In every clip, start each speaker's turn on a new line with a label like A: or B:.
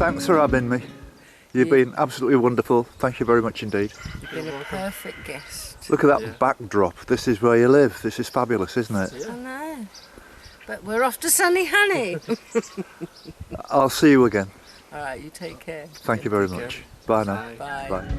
A: Thanks for having me. You've been absolutely wonderful. Thank you very much indeed.
B: You've been a perfect guest.
A: Look at that backdrop. This is where you live. This is fabulous, isn't it?
B: I know. But we're off to sunny Honey.
A: I'll see you again.
B: All right, you take care.
A: Thank you very much. Bye now.
B: Bye.
A: Bye.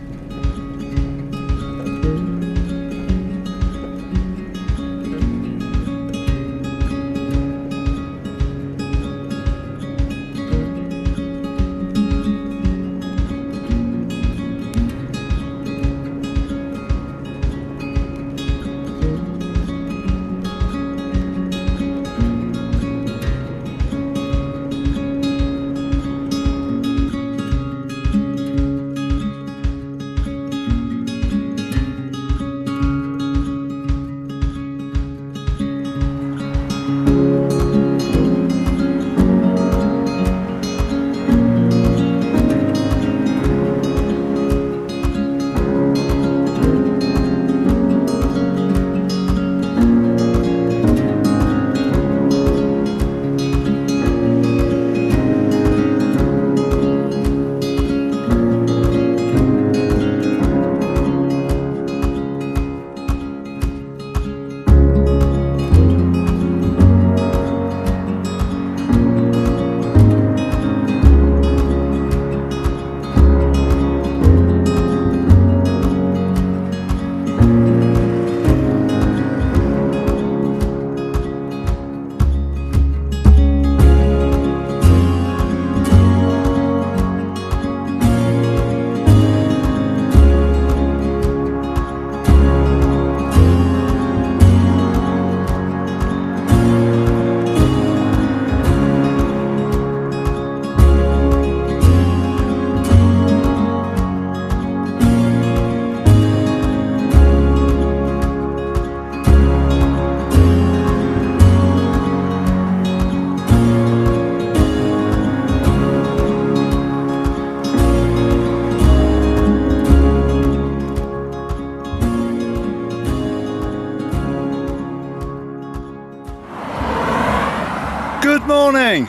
A: Good morning.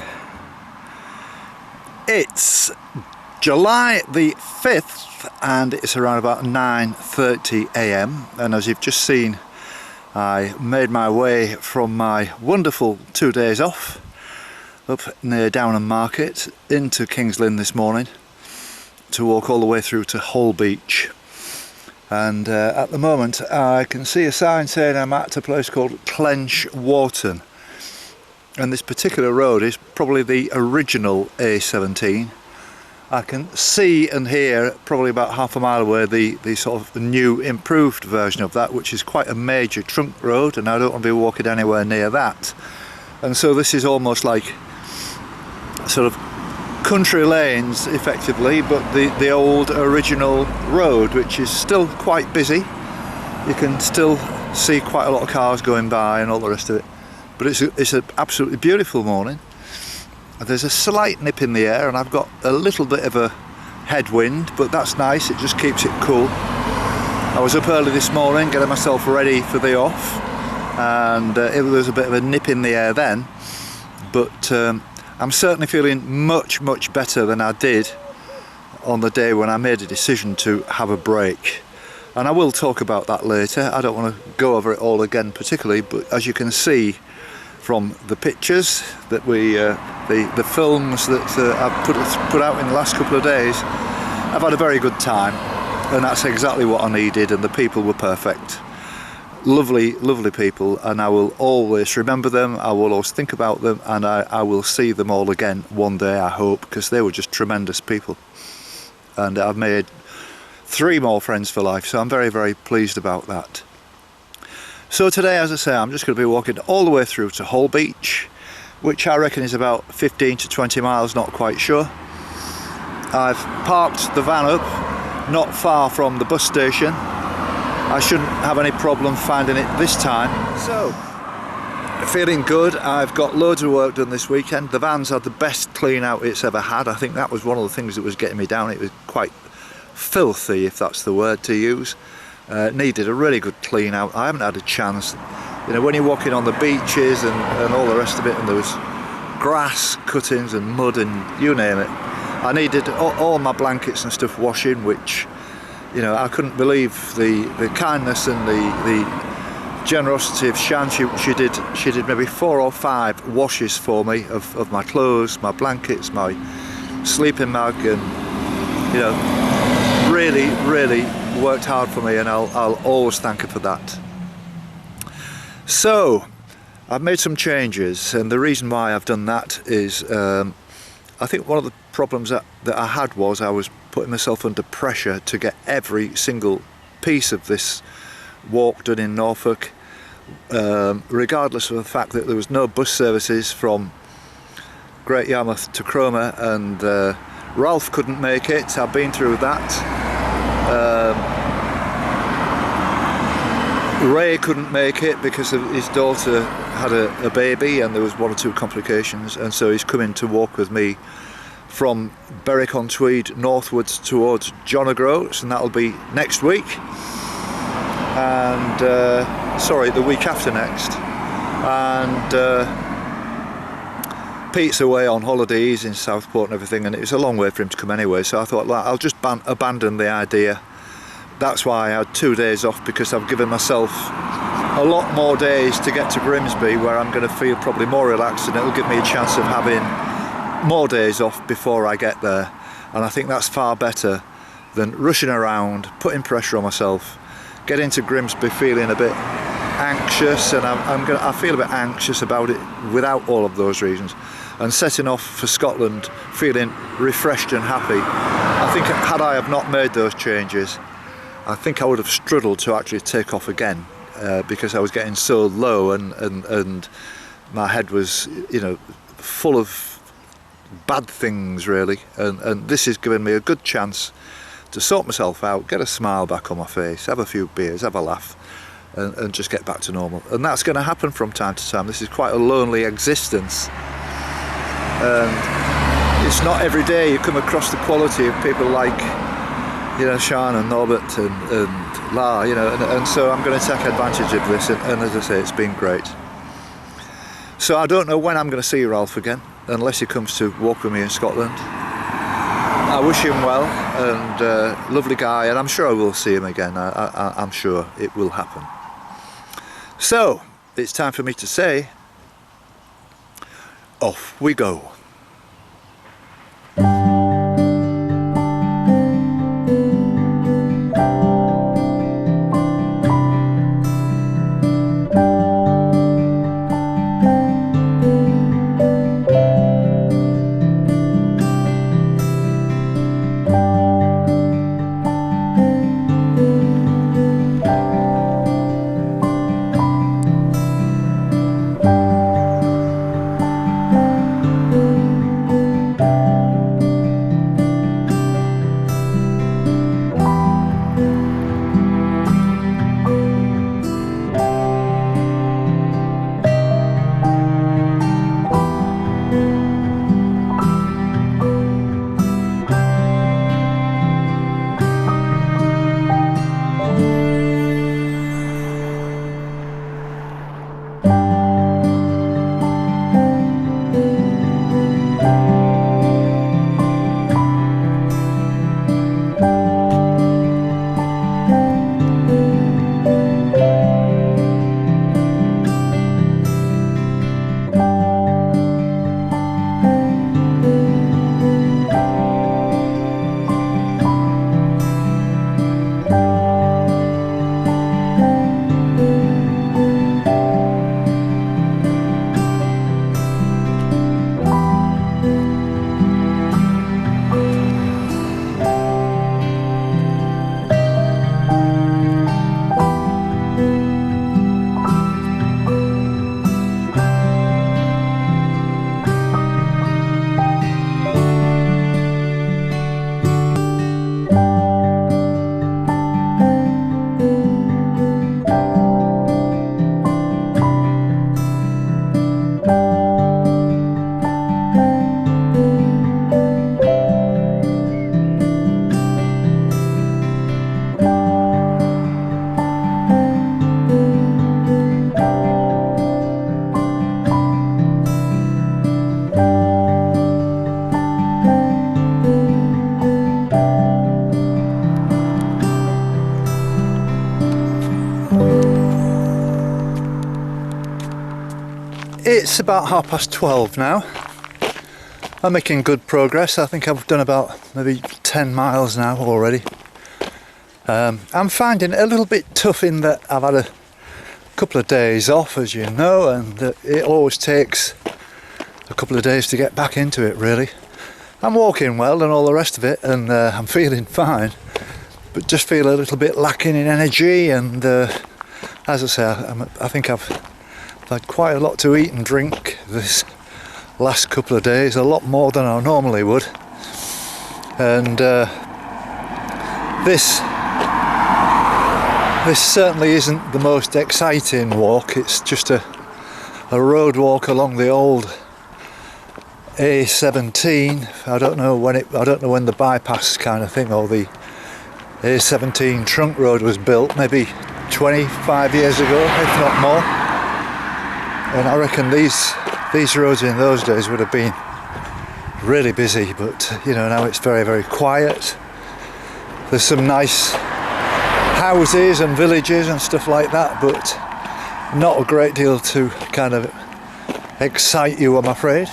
A: It's July the 5th and it's around about 9:30 a.m. and as you've just seen, I made my way from my wonderful 2 days off up near Downham Market into King's Lynn this morning to walk all the way through to Hull Beach. And at the moment I can see a sign saying I'm at a place called Clench Wharton. And this particular road is probably the original A17. I can see and hear probably about half a mile away the sort of new improved version of that, which is quite a major trunk road, and I don't want to be walking anywhere near that. And so this is almost like sort of country lanes effectively, but the old original road, which is still quite busy. You can still see quite a lot of cars going by and all the rest of it. But it's an absolutely beautiful morning. There's a slight nip in the air and I've got a little bit of a headwind, but that's nice, it just keeps it cool. I was up early this morning getting myself ready for the off, and there was a bit of a nip in the air then, but I'm certainly feeling much better than I did on the day when I made a decision to have a break. And I will talk about that later. I don't want to go over it all again particularly, but as you can see from the pictures that the films that I've put out in the last couple of days, I've had a very good time, and that's exactly what I needed, and the people were perfect. Lovely people, and I will always remember them, I will always think about them, and I will see them all again one day, I hope, because they were just tremendous people. And I've made 3 more friends for life, so I'm very pleased about that. So today, as I say, I'm just going to be walking all the way through to Hull Beach, which I reckon is about 15 to 20 miles, not quite sure. I've parked the van up not far from the bus station. I shouldn't have any problem finding it this time. So, feeling good. I've got loads of work done this weekend. The van's had the best clean out it's ever had. I think that was one of the things that was getting me down. It was quite filthy, if that's the word to use. Needed a really good clean out. I haven't had a chance. You know, when you're walking on the beaches and all the rest of it, and there was grass cuttings and mud and you name it, I needed all my blankets and stuff washing, which, you know, I couldn't believe the kindness and the generosity of Shan. She did maybe 4 or 5 washes for me of my clothes, my blankets, my sleeping bag, and, you know, really worked hard for me, and I'll always thank her for that. So I've made some changes, and the reason why I've done that is I think one of the problems that I had was I was putting myself under pressure to get every single piece of this walk done in Norfolk, regardless of the fact that there was no bus services from Great Yarmouth to Cromer, and Ralph couldn't make it. I've been through that. Ray couldn't make it because his daughter had a baby and there was 1 or 2 complications, and so he's coming to walk with me from Berwick-on-Tweed northwards towards John O'Groats, and that'll be next week, and sorry, the week after next. And Pete's away on holidays in Southport and everything, and it's a long way for him to come anyway, so I thought, well, I'll just abandon the idea. That's why I had 2 days off, because I've given myself a lot more days to get to Grimsby, where I'm going to feel probably more relaxed, and it'll give me a chance of having more days off before I get there. And I think that's far better than rushing around, putting pressure on myself, getting to Grimsby feeling a bit anxious, and I feel a bit anxious about it without all of those reasons, and setting off for Scotland feeling refreshed and happy. I think had I have not made those changes, I think I would have struggled to actually take off again, because I was getting so low, and my head was, you know, full of bad things really, and this has given me a good chance to sort myself out, get a smile back on my face, have a few beers, have a laugh, and just get back to normal. And that's going to happen from time to time. This is quite a lonely existence, and it's not every day you come across the quality of people like, you know, Sean and Norbert and La, you know, and so I'm going to take advantage of this, and as I say, it's been great. So I don't know when I'm going to see Ralph again, unless he comes to walk with me in Scotland. I wish him well, and lovely guy, and I'm sure I will see him again. I'm sure it will happen. So it's time for me to say, off we go. It's about 12:30 now. I'm making good progress. I think I've done about maybe 10 miles now already. I'm finding it a little bit tough in that I've had a couple of days off, as you know, and it always takes a couple of days to get back into it, really. I'm walking well and all the rest of it, and I'm feeling fine, but just feel a little bit lacking in energy. And as I say, I think I've had quite a lot to eat and drink this last couple of days, a lot more than I normally would. And this certainly isn't the most exciting walk. It's just a road walk along the old A17. I don't know when the bypass kind of thing, or the A17 trunk road was built, maybe 25 years ago, if not more. And I reckon these roads in those days would have been really busy, but you know, now it's very, very quiet. There's some nice houses and villages and stuff like that, but not a great deal to kind of excite you, I'm afraid,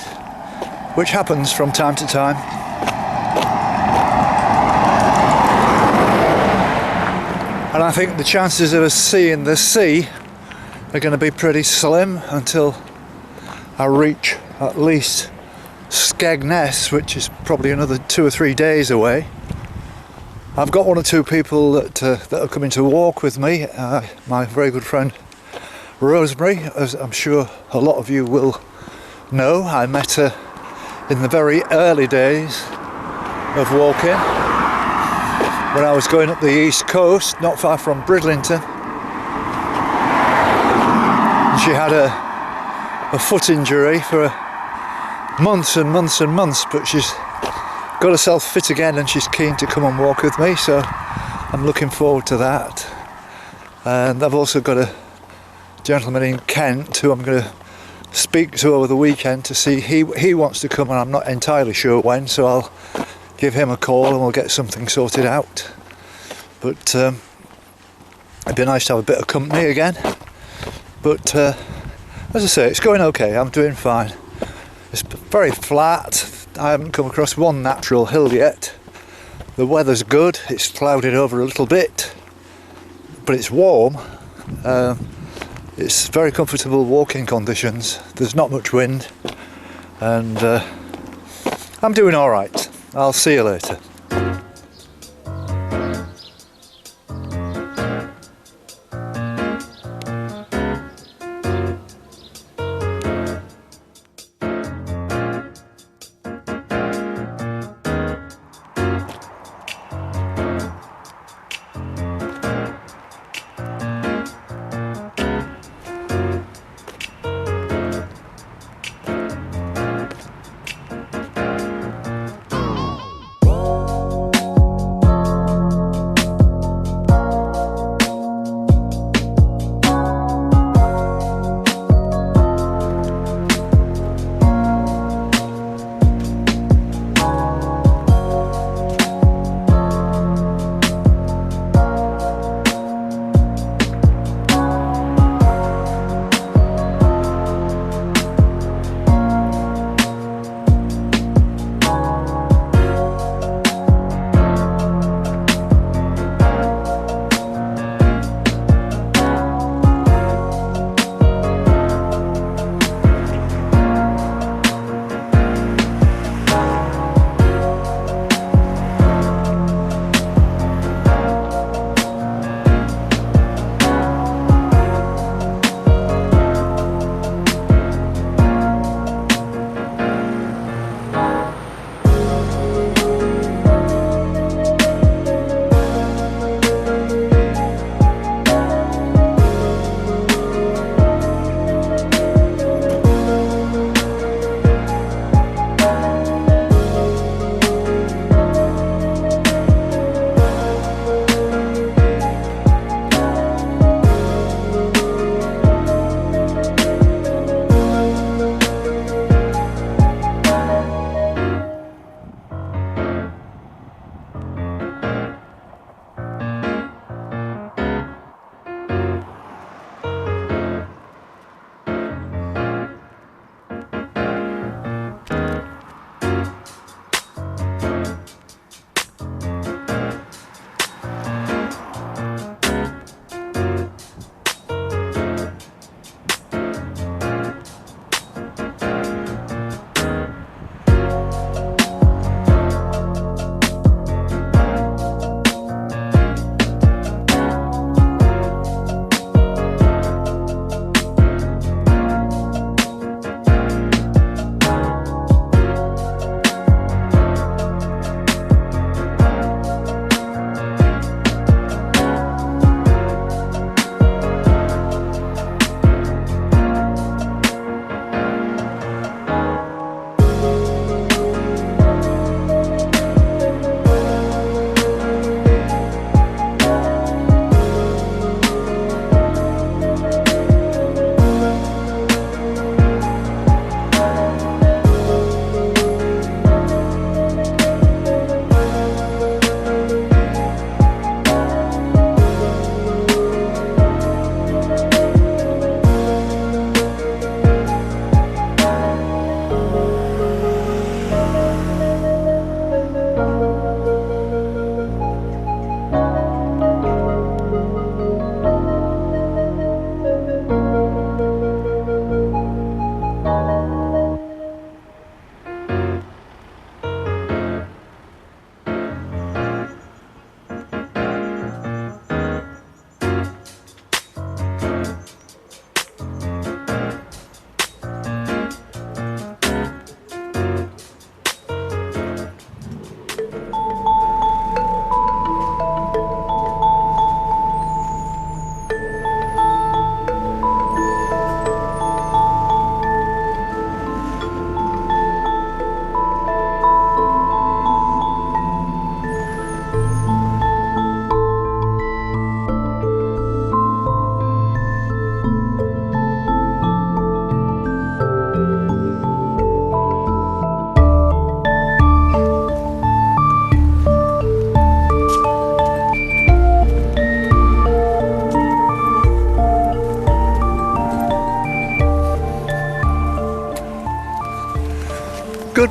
A: which happens from time to time. And I think the chances of us seeing the sea are going to be pretty slim until I reach at least Skegness, which is probably another 2 or 3 days away. I've got 1 or 2 people that are coming to walk with me. My very good friend Rosemary, as I'm sure a lot of you will know. I met her in the very early days of walking when I was going up the east coast, not far from Bridlington. And she had a foot injury for months and months and months, but she's got herself fit again and she's keen to come and walk with me, so I'm looking forward to that. And I've also got a gentleman in Kent who I'm going to speak to over the weekend to see he wants to come, and I'm not entirely sure when, so I'll give him a call and we'll get something sorted out. But it'd be nice to have a bit of company again. But as I say, it's going okay. I'm doing fine. It's very flat. I haven't come across one natural hill yet. The weather's good. It's clouded over a little bit, but it's warm. It's very comfortable walking conditions. There's not much wind, and I'm doing all right. I'll see you later.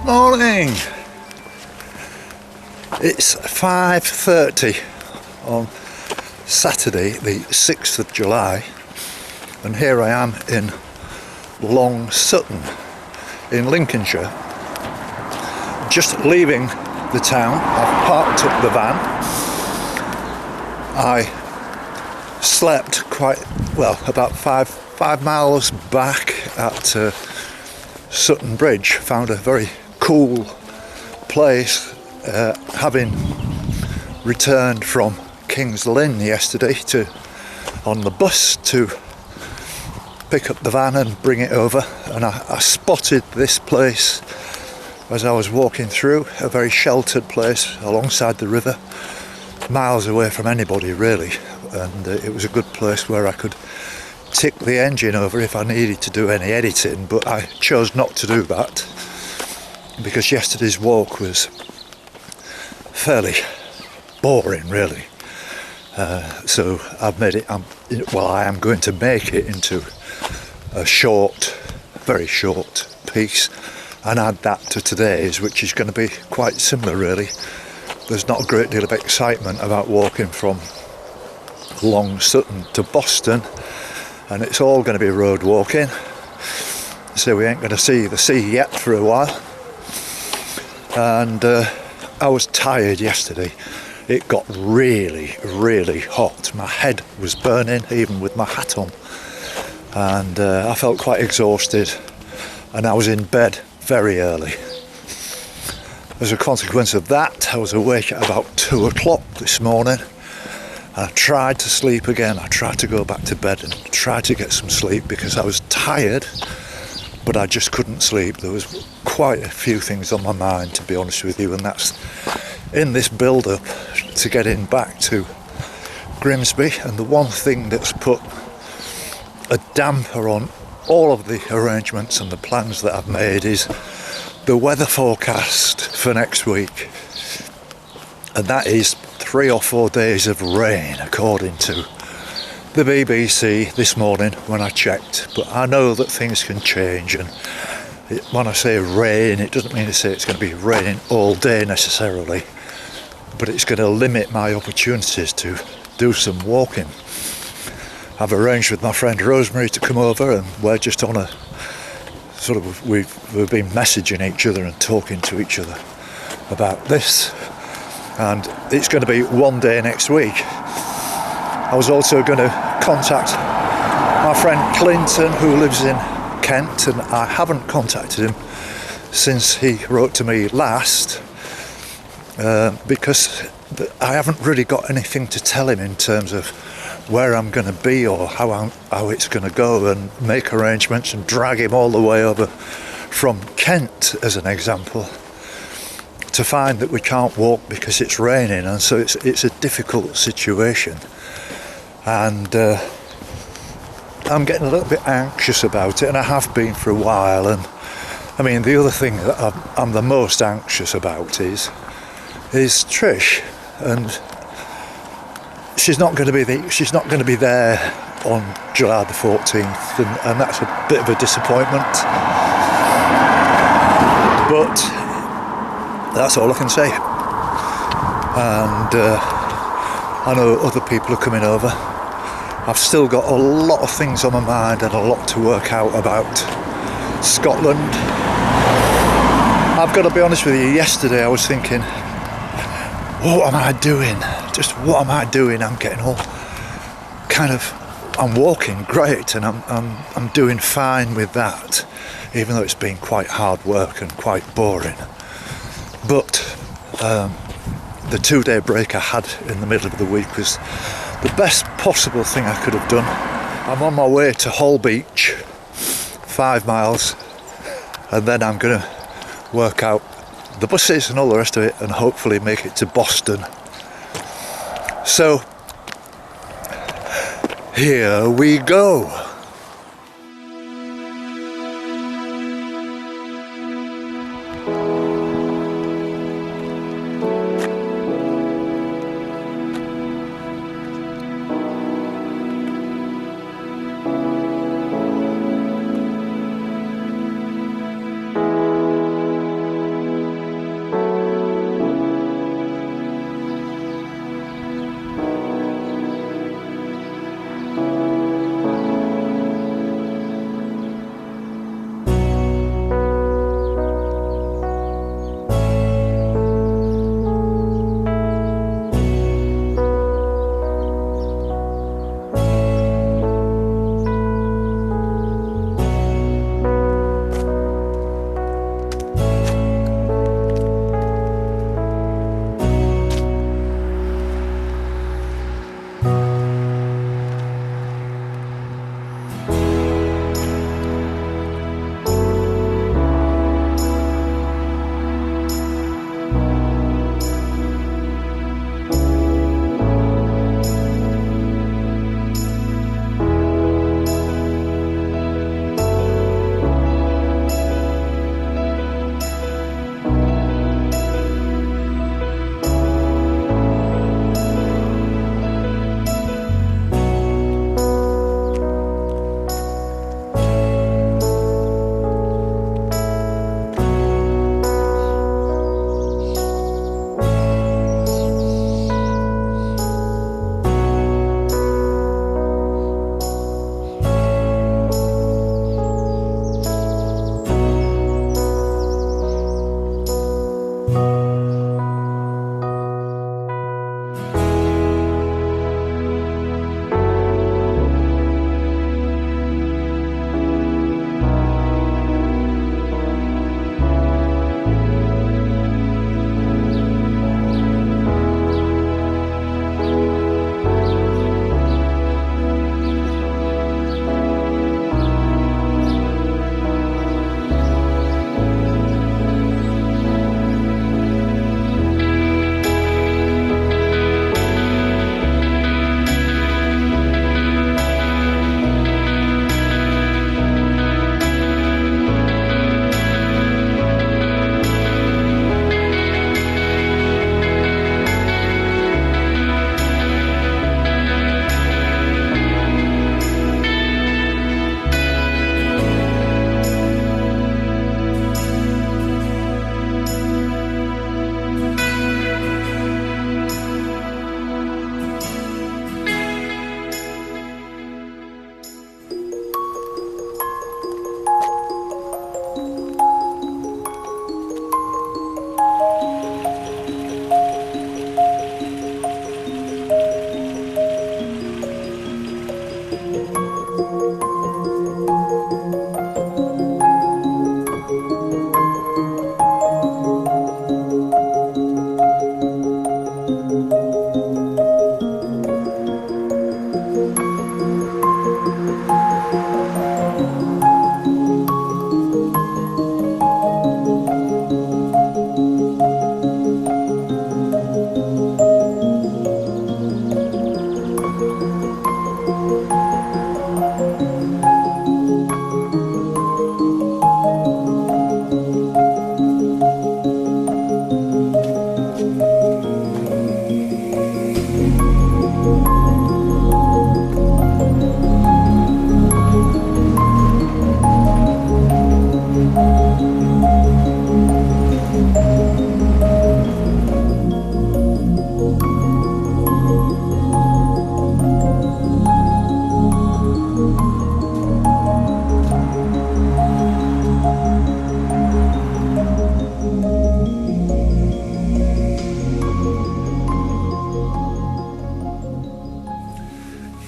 A: Morning! It's 5:30 on Saturday the 6th of July, and here I am in Long Sutton in Lincolnshire, just leaving the town. I've parked up the van. I slept quite well, about five miles back at Sutton Bridge. Found a very cool place, having returned from King's Lynn yesterday on the bus to pick up the van and bring it over, and I spotted this place as I was walking through, a very sheltered place alongside the river, miles away from anybody really, and it was a good place where I could tick the engine over if I needed to do any editing, but I chose not to do that because yesterday's walk was fairly boring really. So I've made it, I am going to make it into a very short piece and add that to today's, which is going to be quite similar really. There's not a great deal of excitement about walking from Long Sutton to Boston, and it's all going to be road walking, so we ain't going to see the sea yet for a while. And I was tired yesterday. It got really, really hot. My head was burning even with my hat on, and I felt quite exhausted, and I was in bed very early. As a consequence of that, I was awake at about 2 o'clock this morning. I tried to sleep again. I tried to go back to bed and try to get some sleep because I was tired, but I just couldn't sleep. There was quite a few things on my mind, to be honest with you, and that's in this build-up to getting back to Grimsby. And the one thing that's put a damper on all of the arrangements and the plans that I've made is the weather forecast for next week, and that is 3 or 4 days of rain according to the BBC this morning when I checked. But I know that things can change, and when I say rain, it doesn't mean to say it's going to be raining all day necessarily, but it's going to limit my opportunities to do some walking. I've arranged with my friend Rosemary to come over, and we're just on a sort of, we've been messaging each other and talking to each other about this, and it's going to be 1 day next week. I was also going to contact my friend Clinton, who lives in Kent, and I haven't contacted him since he wrote to me last, because I haven't really got anything to tell him in terms of where I'm going to be or how it's going to go, and make arrangements and drag him all the way over from Kent, as an example, to find that we can't walk because it's raining. And so it's a difficult situation, and I'm getting a little bit anxious about it, and I have been for a while. And I mean, the other thing that I'm the most anxious about is Trish, and she's not going to be there on July the 14th, and that's a bit of a disappointment. But that's all I can say. And I know other people are coming over. I've still got a lot of things on my mind and a lot to work out about Scotland. I've got to be honest with you, yesterday I was thinking, what am I doing? Just what am I doing? I'm getting all kind of, I'm walking great, and I'm doing fine with that, even though it's been quite hard work and quite boring. But the 2-day break I had in the middle of the week was the best possible thing I could have done. I'm on my way to Hull Beach, 5 miles, and then I'm going to work out the buses and all the rest of it, and hopefully make it to Boston. So here we go.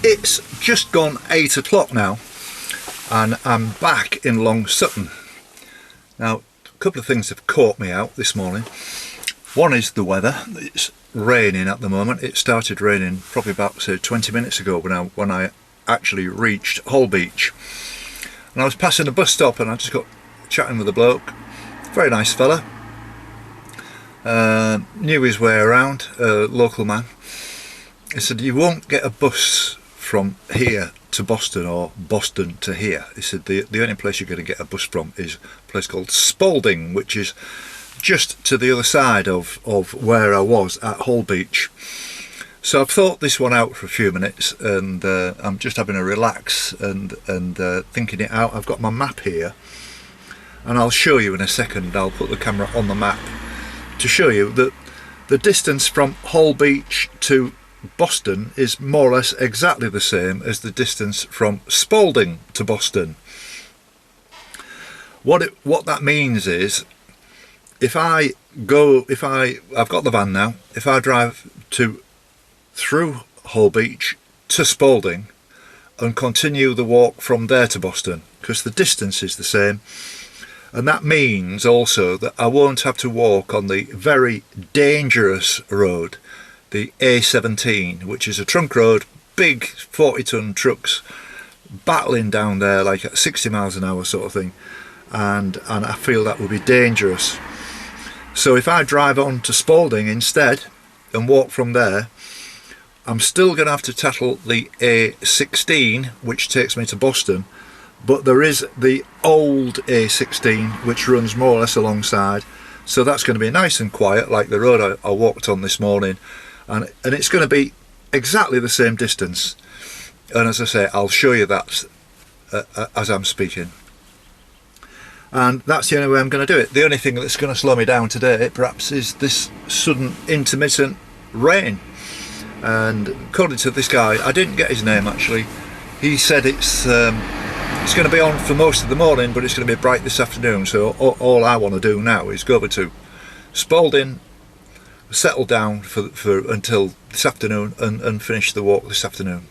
A: It's just gone 8 o'clock now, and I'm back in Long Sutton. Now, a couple of things have caught me out this morning. One is the weather. It's raining at the moment. It started raining probably about, say, 20 minutes ago when I actually reached Holbeach. And I was passing a bus stop and I just got chatting with a bloke. Very nice fella. Knew his way around, local man. He said, you won't get a bus from here to Boston or Boston to here. He said the only place you're going to get a bus from is a place called Spalding, which is just to the other side of where I was at Holbeach. So I've thought this one out for a few minutes, and I'm just having a relax and thinking it out. I've got my map here, and I'll show you in a second. I'll put the camera on the map to show you that the distance from Holbeach to Boston is more or less exactly the same as the distance from Spalding to Boston. What that means is, I've got the van now, if I drive through Holbeach to Spalding and continue the walk from there to Boston, because the distance is the same, and that means also that I won't have to walk on the very dangerous road, the A17, which is a trunk road, big 40-ton trucks battling down there like at 60 miles an hour sort of thing, and I feel that would be dangerous. So if I drive on to Spalding instead and walk from there, I'm still going to have to tackle the A16, which takes me to Boston, but there is the old A16 which runs more or less alongside, so that's going to be nice and quiet like the road I walked on this morning, and it's going to be exactly the same distance. And as I say, I'll show you that as I'm speaking. And that's the only way I'm going to do it. The only thing that's going to slow me down today perhaps is this sudden intermittent rain. And according to this guy, I didn't get his name actually, he said it's going to be on for most of the morning, but it's going to be bright this afternoon. So all I want to do now is go over to Spalding, settle down for until this afternoon, and finish the walk this afternoon.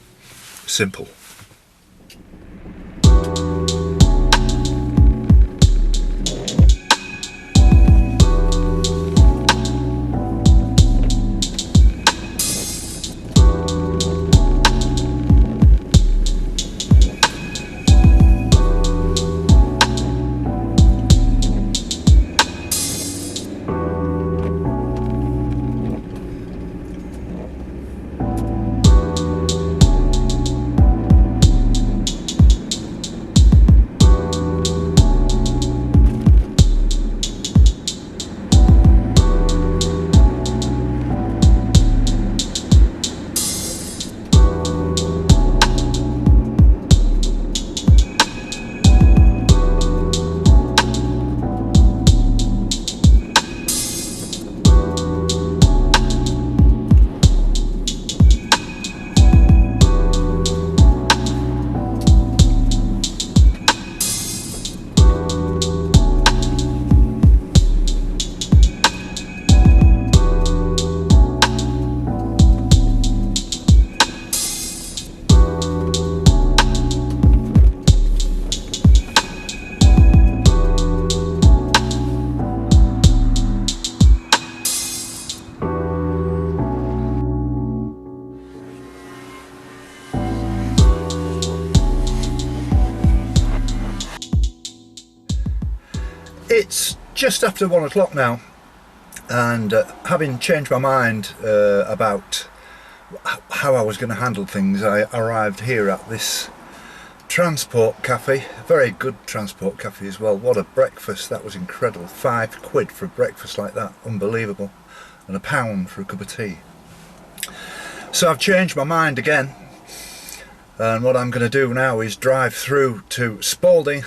A: Simple. It's just after 1 o'clock now, and having changed my mind about how I was going to handle things, I arrived here at this transport cafe. Very good transport cafe as well. What a breakfast, that was incredible. £5 for a breakfast like that, unbelievable, and £1 for a cup of tea. So I've changed my mind again, and what I'm going to do now is drive through to Spalding,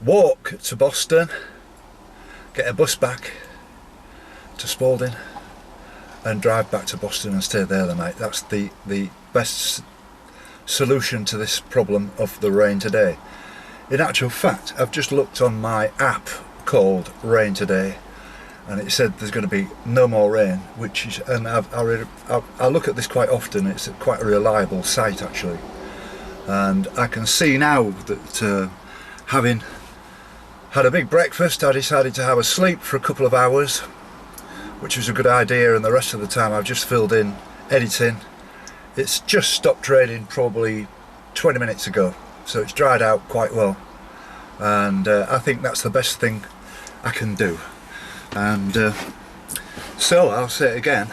A: walk to Boston, get a bus back to Spalding, and drive back to Boston and stay there the night. That's the best solution to this problem of the rain today. In actual fact, I've just looked on my app called Rain Today, and it said there's going to be no more rain, which is, and I look at this quite often. It's quite a reliable site actually, and I can see now that having had a big breakfast, I decided to have a sleep for a couple of hours, which was a good idea, and the rest of the time I've just filled in editing. It's just stopped raining probably 20 minutes ago, so it's dried out quite well, and I think that's the best thing I can do. And so I'll say it again,